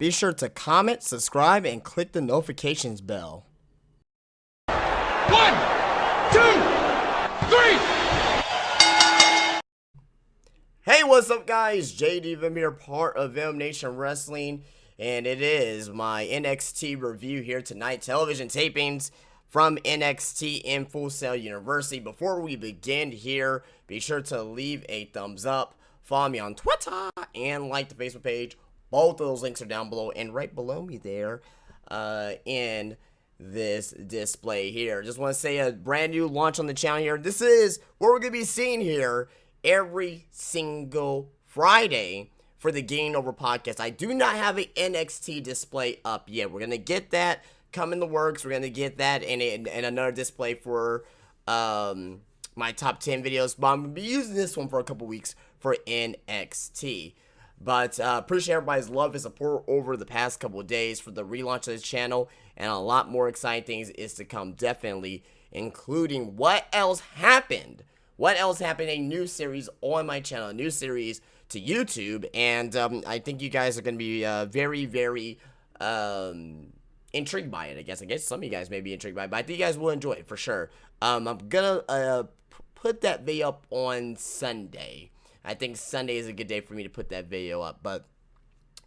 Be sure to comment, subscribe, and click the notifications bell. 1, 2, 3. Hey, what's up, guys? JD Vim here, part of M Nation Wrestling, and it is my NXT review here tonight. Television tapings from NXT in Full Sail University. Before we begin here, be sure to leave a thumbs up, follow me on Twitter, and like the Facebook page. Both of those links are down below and right below me there in this display here. Just want to say a brand new launch on the channel here. This is what we're going to be seeing here every single Friday for the Getting Over podcast. I do not have an NXT display up yet. We're going to get that come in the works. We're going to get that and another display for my top 10 videos. But I'm going to be using this one for a couple weeks for NXT. But appreciate everybody's love and support over the past couple of days for the relaunch of this channel. And a lot more exciting things is to come, definitely, including what else happened. What else happened? A new series on my channel, a new series to YouTube. And I think you guys are going to be very, very intrigued by it, I guess. I guess some of you guys may be intrigued by it, but I think you guys will enjoy it for sure. I'm going to put that video up on Sunday. I think Sunday is a good day for me to put that video up. But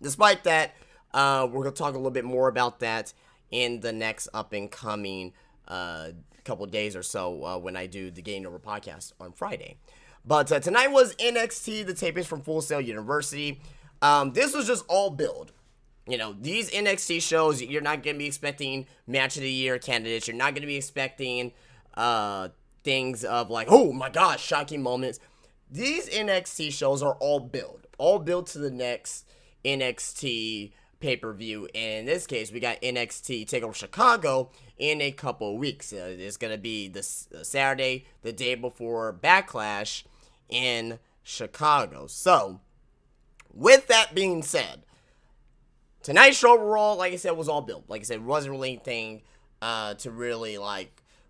despite that, we're going to talk a little bit more about that in the next up and coming couple days or so when I do the Getting Over podcast on Friday. But tonight was NXT, the tapings from Full Sail University. This was just all build. You know, these NXT shows, you're not going to be expecting match of the year candidates. You're not going to be expecting things of like, oh my gosh, shocking moments. These NXT shows are all build to the next NXT pay-per-view. And in this case, we got NXT TakeOver Chicago in a couple of weeks. It's going to be this Saturday, the day before Backlash in Chicago. So, with that being said, tonight's show overall, like I said, was all built. Like I said, it wasn't really anything to really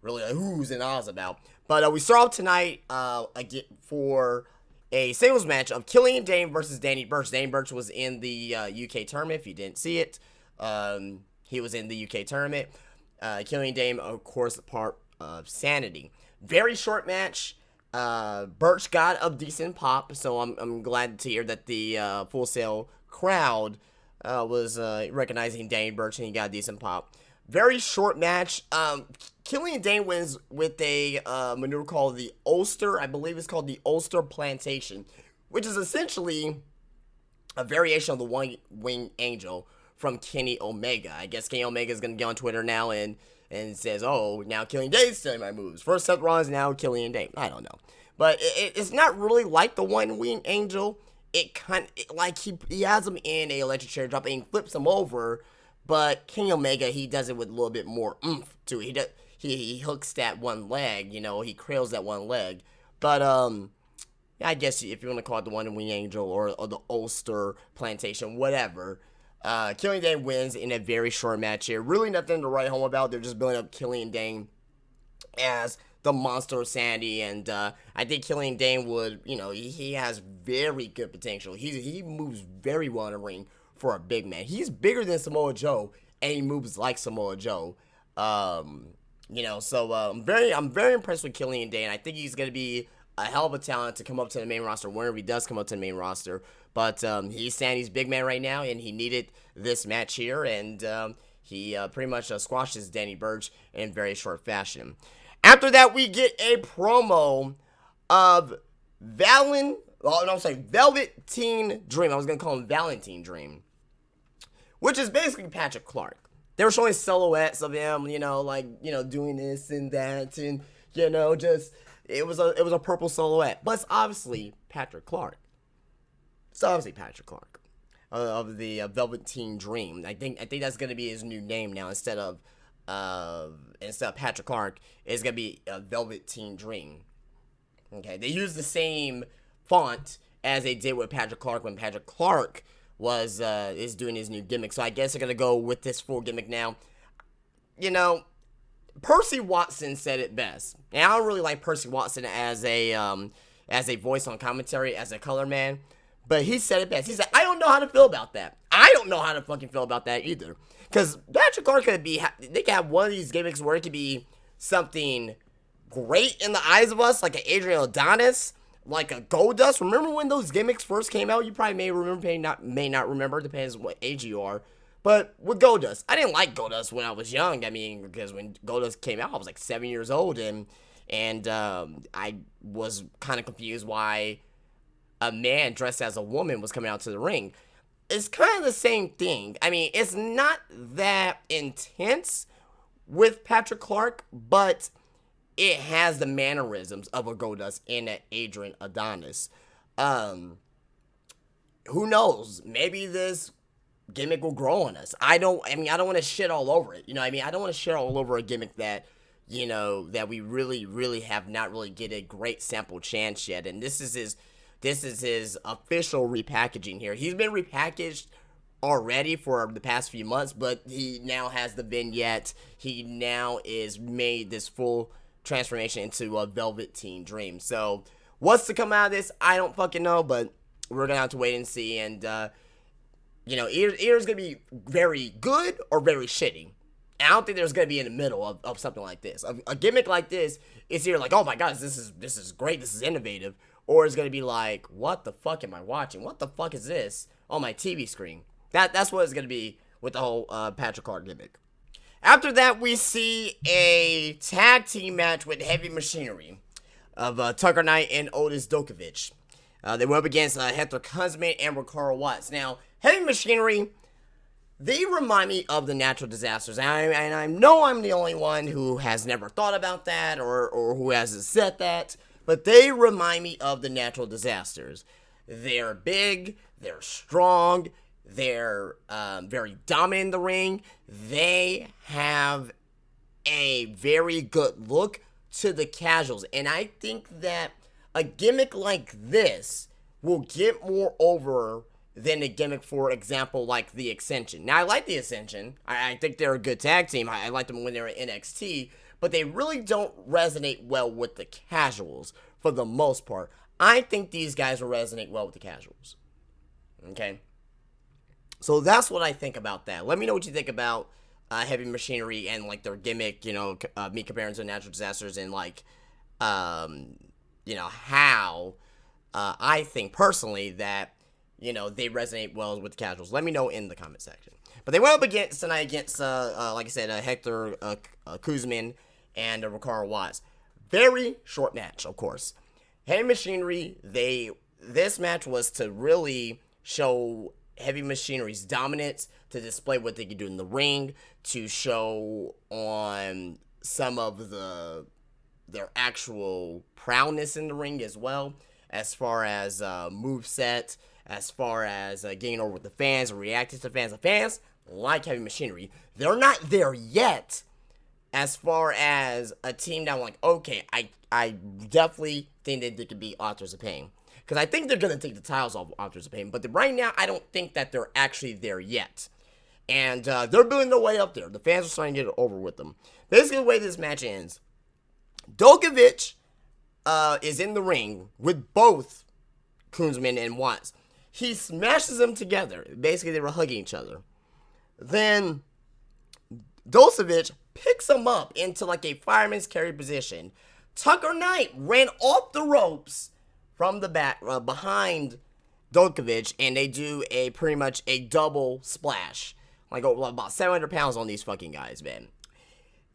who's and ahs about. But we start off tonight again for a singles match of Killian Dane versus Danny Burch. Danny Burch was in the UK tournament. If you didn't see it, he was in the UK tournament. Killian Dane, of course, part of Sanity. Very short match. Burch got a decent pop, so I'm glad to hear that the Full Sail crowd was recognizing Danny Burch and he got a decent pop. Very short match. Killian Dane wins with a maneuver called the Ulster. I believe it's called the Ulster Plantation, which is essentially a variation of the One Wing Angel from Kenny Omega. I guess Kenny Omega is going to get on Twitter now and says, oh, now Killian Dane's stealing my moves. First Seth Rollins, now Killian Dane. I don't know. But it's not really like the One Wing Angel. It kind of, like he has him in a electric chair drop and he flips him over. But Kenny Omega, he does it with a little bit more oomph to it. He hooks that one leg, you know, he cradles that one leg. But, I guess if you want to call it the One Wing Angel or the Ulster Plantation, whatever. Killian Dane wins in a very short match here. Really nothing to write home about. They're just building up Killian Dane as the monster of Sanity. And I think Killian Dane would, you know, he has very good potential. He moves very well in the ring for a big man. He's bigger than Samoa Joe, and he moves like Samoa Joe. You know, so I'm very impressed with Killian Dane. I think he's gonna be a hell of a talent to come up to the main roster whenever he does come up to the main roster. But he's Sandy's big man right now, and he needed this match here, and he pretty much squashes Danny Burch in very short fashion. After that, we get a promo of Velveteen Dream. I was gonna call him Valentine Dream, which is basically Patrick Clark. They were showing silhouettes of him, you know, like, you know, doing this and that, and, you know, just, it was a purple silhouette. But it's obviously Patrick Clark. It's obviously Patrick Clark of the Velveteen Dream. I think that's going to be his new name now. Instead of Patrick Clark, it's going to be Velveteen Dream. Okay, they use the same font as they did with Patrick Clark when Patrick Clark is doing his new gimmick. So I guess they're gonna go with this full gimmick now. You know, Percy Watson said it best. And I don't really like Percy Watson as a voice on commentary, as a color man. But he said it best. He said, I don't don't know how to feel about that. I don't know how to fucking feel about that either. Because Patrick Clark could be, they could have one of these gimmicks where it could be something great in the eyes of us, like an Adrian Adonis, like a Goldust. Remember when those gimmicks first came out? You probably may remember, may not remember, depends what age you are. But with Goldust, I didn't like Goldust when I was young. I mean, because when Goldust came out, I was like 7 years old, and I was kind of confused why a man dressed as a woman was coming out to the ring. It's kind of the same thing. I mean, it's not that intense with Patrick Clark, but it has the mannerisms of a Goldust and an Adrian Adonis. Who knows? Maybe this gimmick will grow on us. I don't want to shit all over it. You know what I mean? I don't want to shit all over a gimmick that, you know, that we really have not really get a great sample chance yet. And this is his official repackaging here. He's been repackaged already for the past few months, but he now has the vignette. He now is made this full transformation into a Velveteen Dream. So what's to come out of this, I don't fucking know, but we're gonna have to wait and see. And you know, either gonna be very good or very shitty. And I don't think there's gonna be in the middle of something like this. A gimmick like this is either like, oh my god, this is great, this is innovative, or it's gonna be like, what the fuck am I watching? What the fuck is this on my TV screen? That's what it's gonna be with the whole Patrick Clark gimmick. After that, we see a tag team match with Heavy Machinery of Tucker Knight and Otis Dokovic. They went up against Hector Kuzmin and Ricardo Watts. Now, Heavy Machinery, they remind me of the Natural Disasters. And I know I'm the only one who has never thought about that or who hasn't said that, but they remind me of the Natural Disasters. They're big, they're strong, they're very dominant in the ring. They have a very good look to the casuals. And I think that a gimmick like this will get more over than a gimmick, for example, like the Ascension. Now, I like the Ascension. I think they're a good tag team. I like them when they're in NXT. But they really don't resonate well with the casuals for the most part. I think these guys will resonate well with the casuals. Okay? So that's what I think about that. Let me know what you think about Heavy Machinery and like their gimmick, you know, me comparing to Natural Disasters, and like, you know, how I think personally that, you know, they resonate well with the casuals. Let me know in the comment section. But they went up against tonight against, like I said, Hector Kuzmin and Ricardo Watts. Very short match, of course. Heavy Machinery, this match was to really show Heavy Machinery's dominance, to display what they can do in the ring, to show on some of their actual prowess in the ring as well, as far as moveset, as far as getting over with the fans, reacting to fans. The fans like Heavy Machinery. They're not there yet as far as a team that I'm like, okay, I definitely think that they could be Authors of Pain. Because I think they're going to take the titles off Authors of Pain. But right now, I don't think that they're actually there yet. And they're building their way up there. The fans are starting to get it over with them. Basically, the way this match ends, Dokovic is in the ring with both Kuzmin and Watts. He smashes them together. Basically, they were hugging each other. Then Dokovic picks him up into like a fireman's carry position. Tucker Knight ran off the ropes from the back, behind Dokovic, and they do pretty much a double splash. Like about 700 pounds on these fucking guys, man.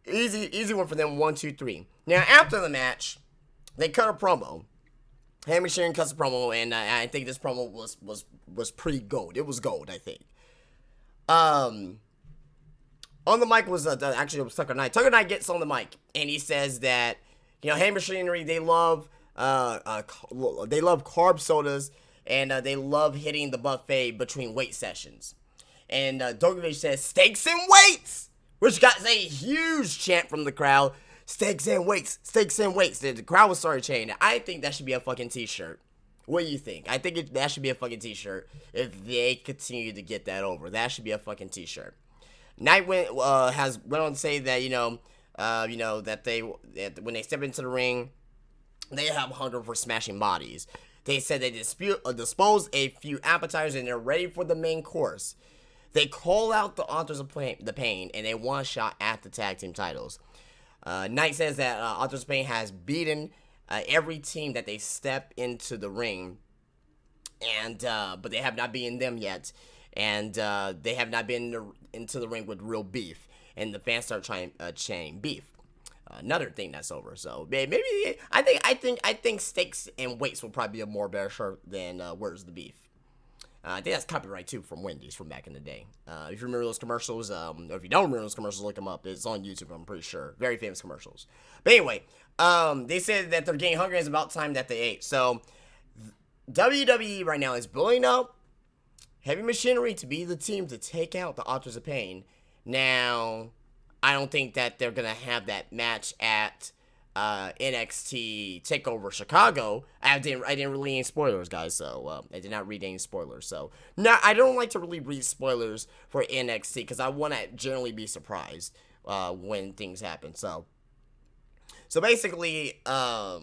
Easy one for them. 1, 2, 3. Now after the match, they cut a promo. Heavy Machinery cuts a promo, and I think this promo was pretty gold. It was gold, I think. On the mic was actually it was Tucker Knight. Tucker Knight gets on the mic, and he says that, you know, Heavy Machinery, they love carb sodas, and they love hitting the buffet between weight sessions. And Dokovic says, steaks and weights, which got a huge chant from the crowd. Steaks and weights, steaks and weights. The crowd was started chanting. I think that should be a fucking t-shirt. What do you think? I think that should be a fucking t-shirt if they continue to get that over. That should be a fucking t-shirt. Knight went on to say that, that when they step into the ring, they have hunger for smashing bodies. They said they disposed a few appetizers and they're ready for the main course. They call out the Authors of Pain, and they want a shot at the tag team titles. Knight says that Authors of Pain has beaten every team that they step into the ring, and but they have not beaten them yet, and they have not been into the ring with real beef, and the fans start chanting beef. Another thing that's over. So maybe I think steaks and weights will probably be a more better shirt than where's the beef. I think that's copyright too from Wendy's from back in the day. If you remember those commercials, or if you don't remember those commercials, look them up. It's on YouTube, I'm pretty sure. Very famous commercials. But anyway, they said that they're getting hungry. It's about time that they ate. So WWE right now is building up Heavy Machinery to be the team to take out the Authors of Pain. Now, I don't think that they're going to have that match at NXT TakeOver Chicago. I didn't really any spoilers, guys, so I did not read any spoilers. So, no, I don't like to really read spoilers for NXT because I want to generally be surprised when things happen. So basically, so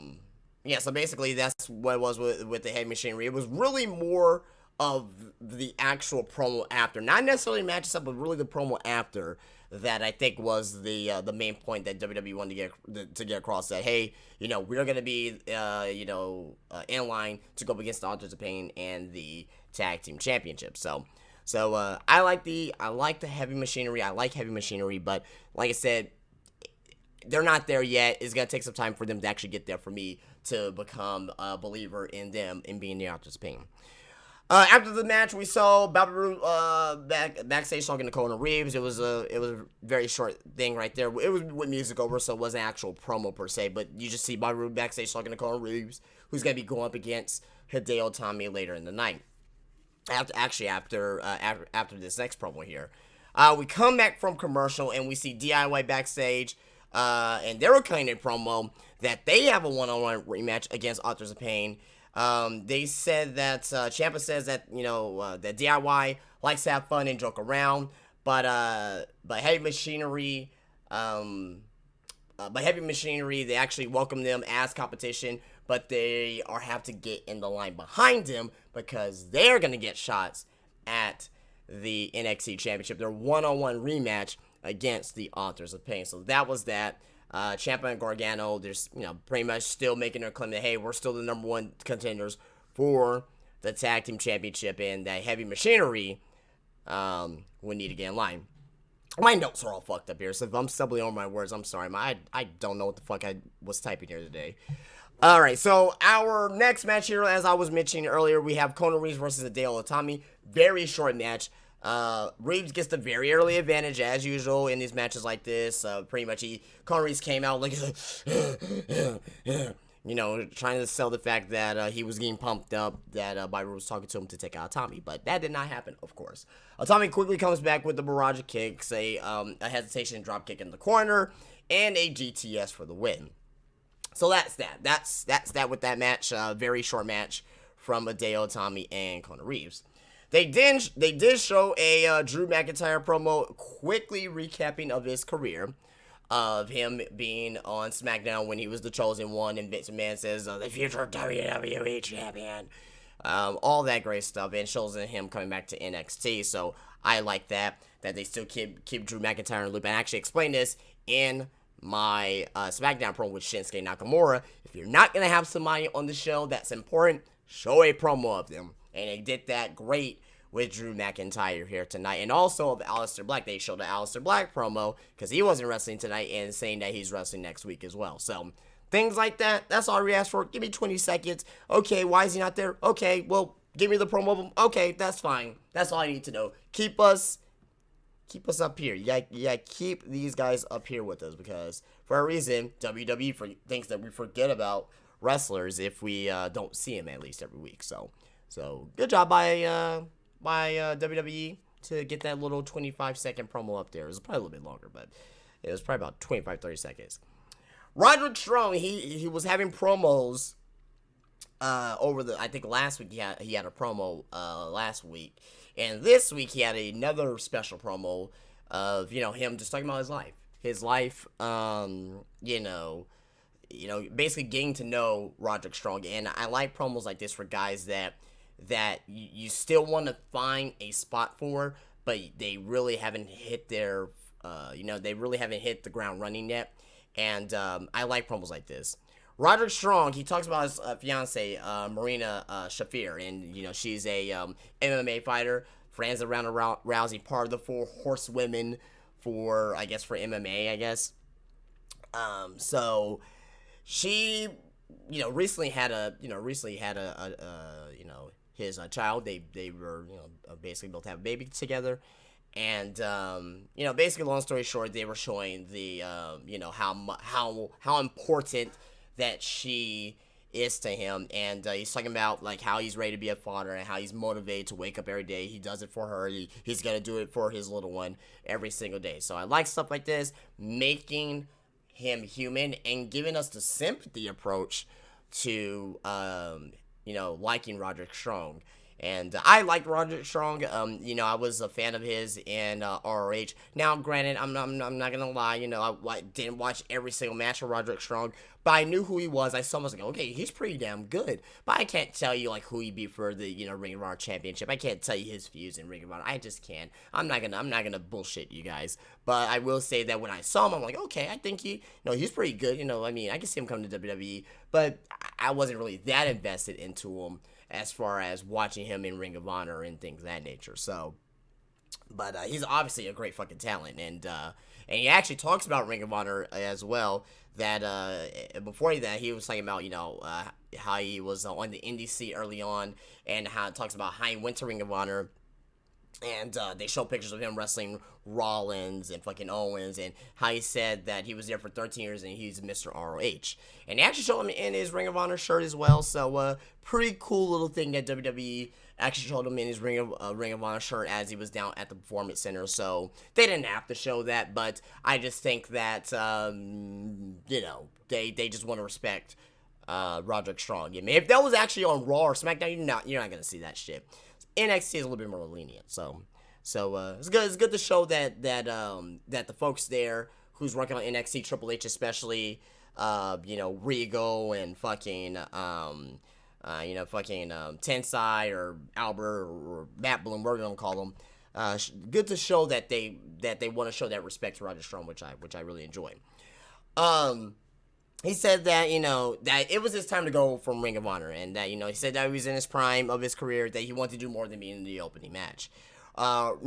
basically that's what it was with the Heavy Machinery. It was really more of the actual promo after, not necessarily match itself, but really the promo after that I think was the main point that WWE wanted to get across. That hey, we're gonna be in line to go up against the Authors of Pain and the Tag Team Championship. So I like the Heavy Machinery. I like Heavy Machinery, but like I said, they're not there yet. It's gonna take some time for them to actually get there for me to become a believer in them and being the Authors of Pain. After the match, we saw Bobby Roode backstage talking to Conan Reeves. It was a very short thing right there. It was with music over, so it wasn't an actual promo per se. But you just see Bobby Roode backstage talking to Conan Reeves, who's gonna be going up against Hideo Itami later in the night. After this next promo here, we come back from commercial and we see DIY backstage, and they were cutting a promo that they have a one-on-one rematch against Authors of Pain. They said that Ciampa says that that DIY likes to have fun and joke around, but Heavy Machinery, they actually welcome them as competition, but they have to get in the line behind them because they're gonna get shots at the NXT Championship, their one-on-one rematch against the Authors of Pain. So that was that. Ciampa and Gargano, they're pretty much still making their claim that hey, we're still the number one contenders for the Tag Team Championship, and that Heavy Machinery we need to get in line. My notes are all fucked up here, so if I'm stumbling over my words, I'm sorry. I don't know what the fuck I was typing here today. All right, so our next match here, as I was mentioning earlier, we have Conan Reeves versus Hideo Itami. Very short match. Reeves gets the very early advantage as usual in these matches like this. Pretty much Conan Reeves came out like trying to sell the fact that he was getting pumped up, that Byron was talking to him to take out Tommy, but that did not happen, of course. Tommy quickly comes back with the barrage of kicks, a hesitation drop kick in the corner, and a GTS for the win. So that's that. That's that with that match. Very short match from Hideo Itami and Conan Reeves. They did show a Drew McIntyre promo, quickly recapping of his career, of him being on SmackDown when he was the Chosen One, and Vince McMahon says the future WWE champion, all that great stuff, and shows him coming back to NXT. So I like that they still keep Drew McIntyre in the loop. And I actually explained this in my SmackDown promo with Shinsuke Nakamura. If you're not gonna have somebody on the show that's important, show a promo of them. And they did that great with Drew McIntyre here tonight. And also of Aleister Black. They showed the Aleister Black promo because he wasn't wrestling tonight and saying that he's wrestling next week as well. So things like that. That's all we asked for. Give me 20 seconds. Okay, why is he not there? Okay, well, give me the promo of him. Okay, that's fine. That's all I need to know. Keep us up here. Yeah, keep these guys up here with us, because for a reason, WWE thinks that we forget about wrestlers if we don't see them at least every week. So good job by WWE to get that little 25-second promo up there. It was probably a little bit longer, but it was probably about 25-30 seconds. Roderick Strong, he was having promos I think last week he had a promo last week, and this week he had another special promo of him just talking about his life, basically getting to know Roderick Strong. And I like promos like this for guys that you still want to find a spot for, but they really haven't hit their, they really haven't hit the ground running yet. And I like promos like this. Roderick Strong, he talks about his fiance, Marina Shafir, and she's a MMA fighter, friends around Rousey, part of the 4 horsewomen for MMA, I guess. So she, recently had his child. They were basically built to have a baby together. And basically, long story short, they were showing the how important that she is to him, and he's talking about like how he's ready to be a father and how he's motivated to wake up every day. He does it for her. He's gonna do it for his little one every single day. So I like stuff like this, making him human and giving us the sympathy approach to liking Roderick Strong. And I liked Roderick Strong. I was a fan of his in ROH. Now, granted, I'm not gonna lie. I didn't watch every single match of Roderick Strong, but I knew who he was. I saw him, I was like, okay, he's pretty damn good. But I can't tell you like who he beat for the Ring of Honor Championship. I can't tell you his feuds in Ring of Honor. I just can't. I'm not gonna bullshit you guys. But I will say that when I saw him, I'm like, okay, I think he's pretty good. I can see him coming to WWE, but I wasn't really that invested into him as far as watching him in Ring of Honor and things of that nature. So, but he's obviously a great fucking talent, and he actually talks about Ring of Honor as well. That before that, he was talking about how he was on the indie scene early on, and how it talks about how he went to Ring of Honor. And they show pictures of him wrestling Rollins and fucking Owens, and how he said that he was there for 13 years and he's Mr. ROH. And they actually showed him in his Ring of Honor shirt as well. So pretty cool little thing that WWE actually showed him in his Ring of Honor shirt as he was down at the Performance Center. So they didn't have to show that, but I just think that they just want to respect Roderick Strong. I mean, if that was actually on Raw or SmackDown, you're not gonna see that shit. NXT is a little bit more lenient, so it's good. It's good to show that the folks there who's working on NXT, Triple H especially, Regal and fucking Tensai or Albert or Matt Bloom, we're gonna call them. Good to show that they want to show that respect to Roderick Strong, which I really enjoy. He said that, that it was his time to go from Ring of Honor, and that, he said that he was in his prime of his career, that he wanted to do more than being in the opening match. Now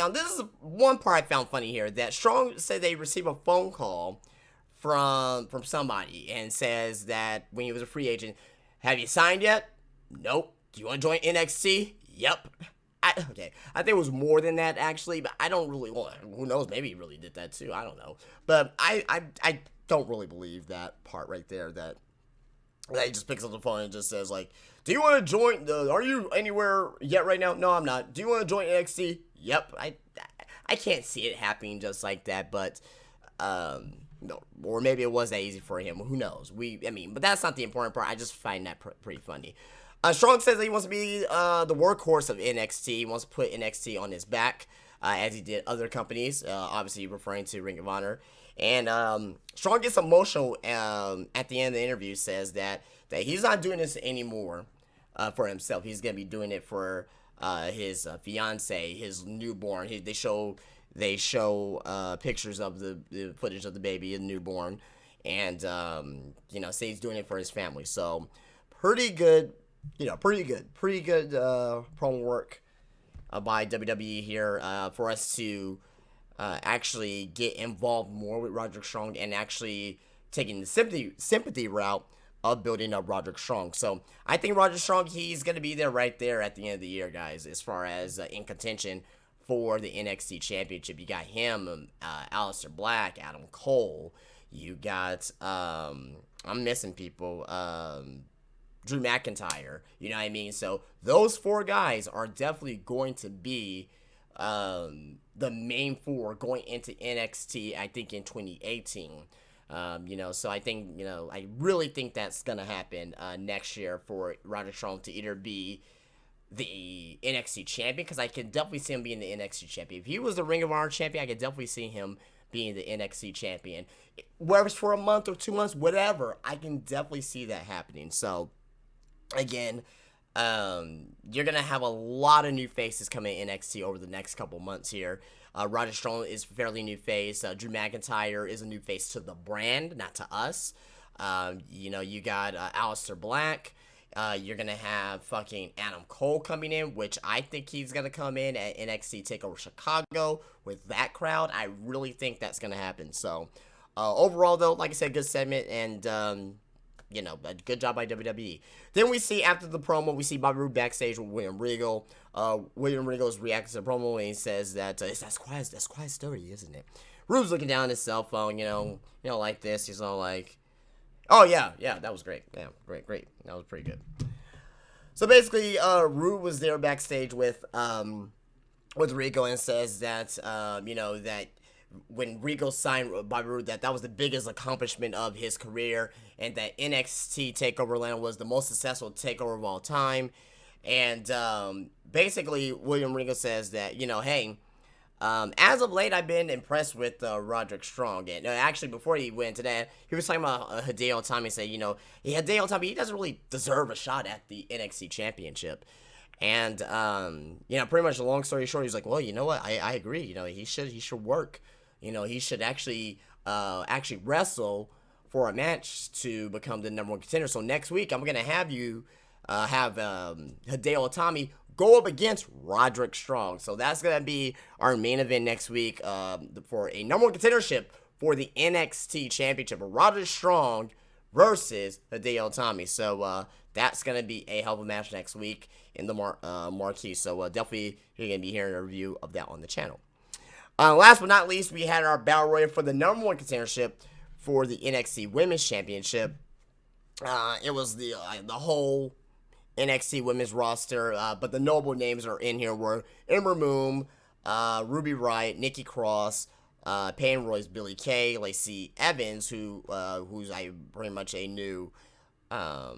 this is one part I found funny here, that Strong said they received a phone call from somebody, and says that when he was a free agent, have you signed yet? Nope. Do you want to join NXT? Yep. I think it was more than that, actually, but I don't really, who knows, maybe he really did that too, I don't know. But I don't really believe that part right there, that he just picks up the phone and just says, like, do you want to join, are you anywhere yet right now? No, I'm not. Do you want to join NXT? Yep. I can't see it happening just like that, but, no, or maybe it was that easy for him, who knows? But that's not the important part. I just find that pretty funny. Strong says that he wants to be the workhorse of NXT. He wants to put NXT on his back, as he did other companies, obviously referring to Ring of Honor. And Strong gets emotional at the end of the interview, says that he's not doing this anymore for himself. He's going to be doing it for his fiance, his newborn. They show pictures of the footage of the baby, the newborn, and say he's doing it for his family. So pretty good promo work by WWE here for us to actually get involved more with Roderick Strong, and actually taking the sympathy route of building up Roderick Strong. So I think Roderick Strong, he's going to be there right there at the end of the year, guys, as far as in contention for the NXT Championship. You got him, Aleister Black, Adam Cole. You got, I'm missing people, Drew McIntyre. You know what I mean? So those 4 guys are definitely going to be the main 4 going into NXT, I think, in 2018. So I think, I really think that's going to happen next year for Roderick Strong to either be the NXT champion, because I can definitely see him being the NXT champion. If he was the Ring of Honor champion, I could definitely see him being the NXT champion. Whether it's for a month or 2 months, whatever, I can definitely see that happening. So, again, you're going to have a lot of new faces coming in NXT over the next couple months here. Roderick Strong is fairly new face. Drew McIntyre is a new face to the brand, not to us. You got Aleister Black. You're going to have fucking Adam Cole coming in, which I think he's going to come in at NXT TakeOver Chicago with that crowd. I really think that's going to happen. So, overall, though, like I said, good segment, and, a good job by WWE. Then we see, after the promo, we see Bobby Roode backstage with William Regal. William Regal's reacting to the promo, and he says that, that's quite a story, isn't it? Roode's looking down at his cell phone, like this. He's all like, oh, yeah, that was great. Yeah, great. That was pretty good. So basically, Roode was there backstage with Regal and says that, that when Regal signed Bobby Roode, that was the biggest accomplishment of his career, and that NXT TakeOver Atlanta was the most successful takeover of all time. And basically, William Regal says that, hey, as of late, I've been impressed with Roderick Strong. And actually, before he went into that, he was talking about Hideo Itami, saying, Hideo Itami, he doesn't really deserve a shot at the NXT Championship. And, pretty much the long story short, he's like, well, you know what? I agree. He should work. He should actually wrestle for a match to become the number one contender. So next week, I'm going to have you have Hideo Itami go up against Roderick Strong. So that's going to be our main event next week for a number one contendership for the NXT Championship. Roderick Strong versus Hideo Itami. So that's going to be a hell of a match next week in the marquee. So definitely you're going to be hearing a review of that on the channel. Last but not least, we had our Battle Royal for the number one contendership for the NXT Women's Championship. It was the whole NXT Women's roster, but the notable names are in here were Ember Moon, Ruby Riott, Nikki Cross, Peyton Royce, Billie Kay, Lacey Evans, who's pretty much a new, a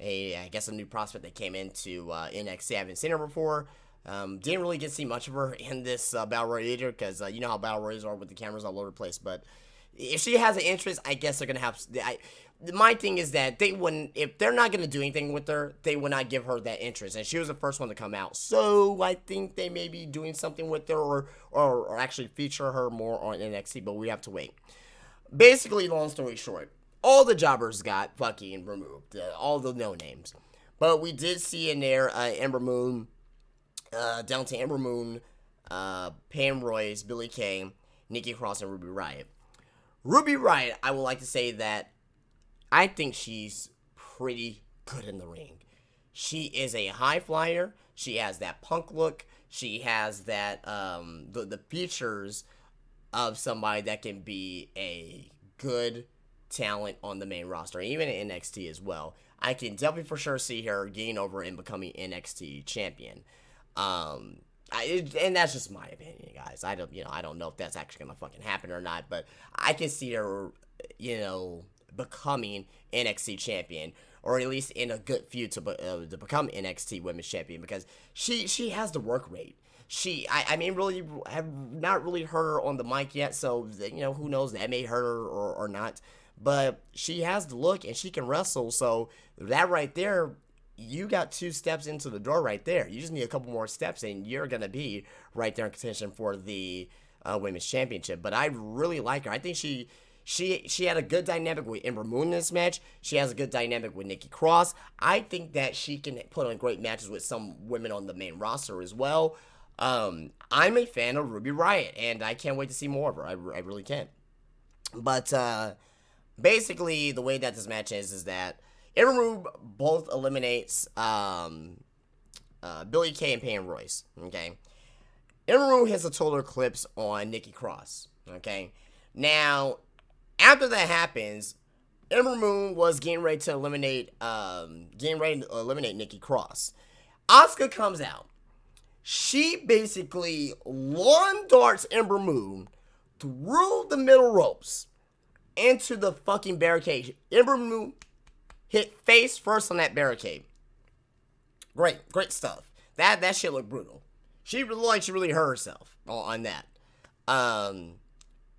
new prospect that came into NXT. I haven't seen her before. Didn't really get to see much of her in this Battle Royale either, because you know how Battle Royals are with the cameras all over the place. But if she has an interest, I guess they're gonna have. My thing is that they wouldn't, if they're not gonna do anything with her, they would not give her that interest. And she was the first one to come out, so I think they may be doing something with her, or actually feature her more on NXT. But we have to wait. Basically, long story short, all the jobbers got fucking removed, all the no names. But we did see in there Ember Moon. Down to Ember Moon, Pam Royce, Billie Kay, Nikki Cross, and Ruby Riott. Ruby Riott, I would like to say that I think she's pretty good in the ring. She is a high flyer. She has that punk look. She has that the features of somebody that can be a good talent on the main roster, even in NXT as well. I can definitely for sure see her getting over and becoming NXT champion. And that's just my opinion, guys. I don't know if that's actually gonna fucking happen or not, but I can see her, becoming NXT champion, or at least in a good feud to become NXT Women's Champion, because she has the work rate. Really have not really heard her on the mic yet, so who knows, that may hurt her or not, but she has the look and she can wrestle. So that right there, you got 2 steps into the door right there. You just need a couple more steps, and you're going to be right there in contention for the Women's Championship. But I really like her. I think she had a good dynamic with Ember Moon in this match. She has a good dynamic with Nikki Cross. I think that she can put on great matches with some women on the main roster as well. I'm a fan of Ruby Riott, and I can't wait to see more of her. I really can. But basically, the way that this match is that Ember Moon both eliminates Billie Kay and Peyton Royce, okay? Ember Moon hits a total eclipse on Nikki Cross, okay? Now, after that happens, Ember Moon was getting ready to eliminate Nikki Cross. Asuka comes out. She basically lawn darts Ember Moon through the middle ropes into the fucking barricade. Ember Moon hit face first on that barricade. Great stuff. That shit looked brutal. She looked like she really hurt herself on that.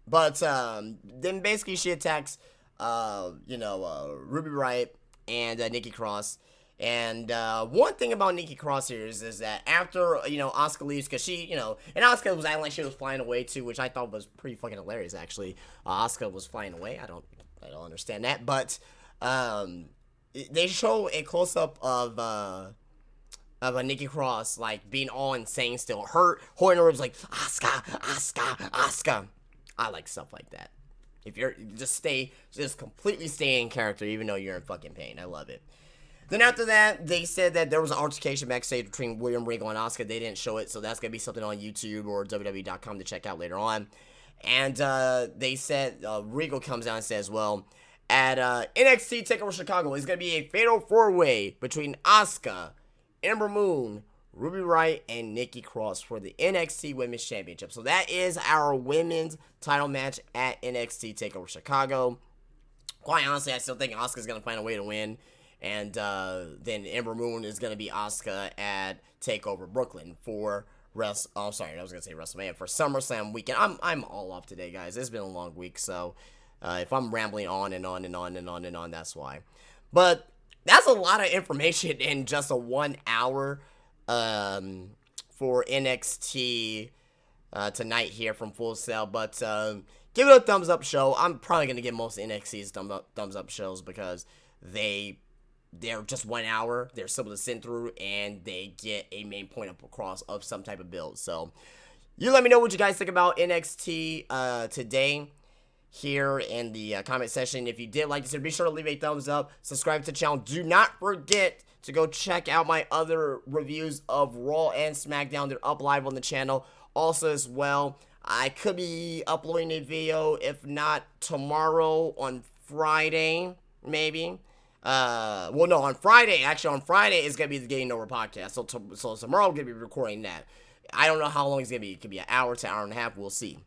But then basically she attacks, Ruby Riott and Nikki Cross. And one thing about Nikki Cross here is that after, Asuka leaves, because she, and Asuka was acting like she was flying away too, which I thought was pretty fucking hilarious, actually. Asuka was flying away. I don't understand that. But they show a close-up of a Nikki Cross, like, being all insane still. Her holding her ribs like, Asuka, Asuka, Asuka. I like stuff like that. If you're, just completely stay in character, even though you're in fucking pain. I love it. Then after that, they said that there was an altercation backstage between William Regal and Asuka. They didn't show it, so that's going to be something on YouTube or WWE.com to check out later on. And they said, Regal comes out and says, well, at NXT TakeOver Chicago, it's going to be a fatal four-way between Asuka, Ember Moon, Ruby Riott, and Nikki Cross for the NXT Women's Championship. So that is our women's title match at NXT TakeOver Chicago. Quite honestly, I still think Asuka's going to find a way to win. And then Ember Moon is going to be Asuka at TakeOver Brooklyn for WrestleMania, for SummerSlam weekend. I'm all off today, guys. It's been a long week, so if I'm rambling on and on and on and on and on, that's why. But that's a lot of information in just a 1 hour for NXT tonight here from Full Sail. But give it a thumbs up show. I'm probably going to give most of NXT's thumbs up shows because they're just 1 hour. They're simple to sit through, and they get a main point up across of some type of build. So you let me know what you guys think about NXT today here in the comment section. If you did like this, be sure to leave a thumbs up. Subscribe to the channel. Do not forget to go check out my other reviews of Raw and SmackDown. They're up live on the channel. Also, as well, I could be uploading a video, if not tomorrow, on Friday, maybe. On Friday, actually, on Friday is going to be the Getting Nowhere podcast, so tomorrow I'm going to be recording that. I don't know how long it's going to be. It could be an hour to hour and a half, we'll see.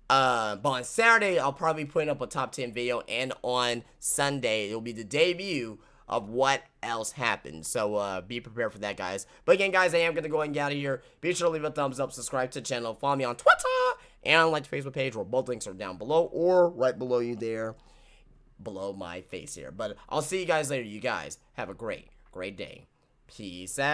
But on Saturday, I'll probably be putting up a top 10 video, and on Sunday, it'll be the debut of What Else Happened, so be prepared for that, guys. But again, guys, I am going to go ahead and get out of here. Be sure to leave a thumbs up, subscribe to the channel, follow me on Twitter, and like the Facebook page, where both links are down below, or right below you there. Below my face here. But I'll see you guys later. You guys have a great day. Peace out.